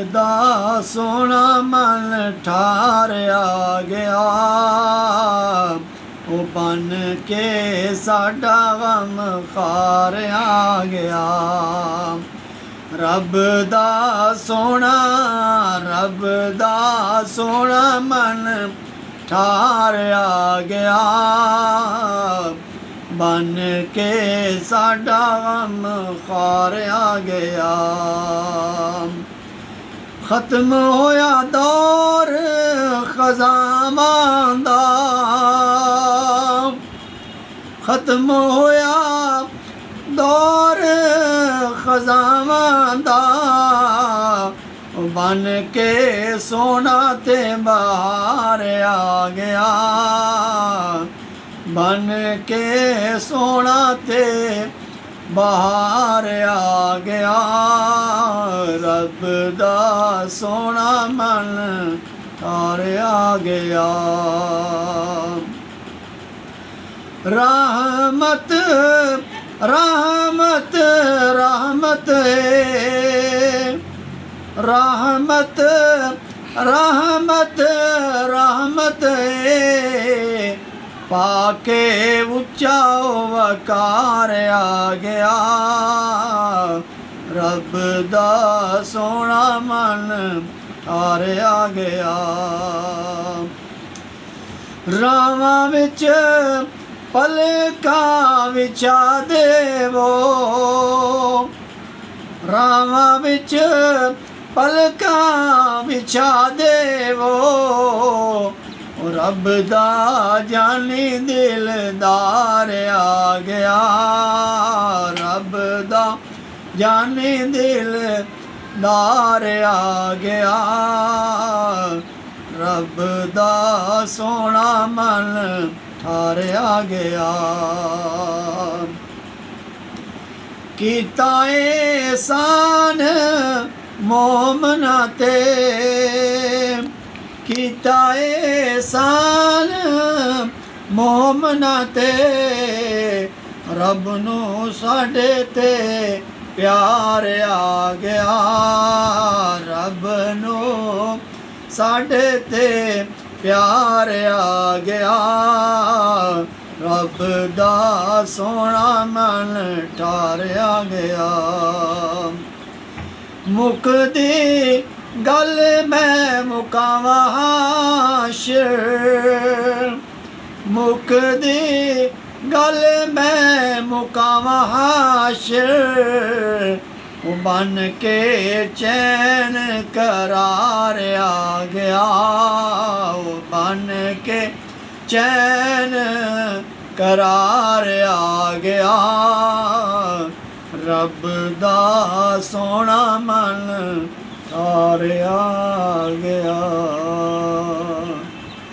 दा सोहना मन ठारिया गया, ओ बन के साडा गम खारिया गया। रब दा सोहना मन ठारिया गया, बन के साडा गम खारिया गया। खत्म होया दौर खज़ावां दा, खत्म होया दौर खज़ावां दा, बन के सोहना ते बहार आ गया, बन के सोहना ते बहार आ गया। रब दा सोहना मन ठारिया गया। रहमत रहमत रहमत रहमत रहमत रहमत पाके उच्चा वकार आ गया। रब दा सोहना मन ठारिया गया। रावां विच पलकां विछा देवो, रावां विच पलकां विछा देवो, रब दा जानी दिलदार आ गया। रब दा जानी दिलदार आ गया। रब दा सोहना मन ठारिया गया। कीता एहसान मोमना ते, कीता एहसान मोमना ते, रब नू साडे ते प्यार आ गया। रब नू साडे ते प्यार आ गया। रब दा सोहना मन ठारिया गया। मुकदी गल मैं मुकावां हाशर, मुकदी गल मैं मुकावां हाशर, बन के चैन करार आ गया। बन के चैन करार आ गया। रब दा सोहना मन ठारिया गया।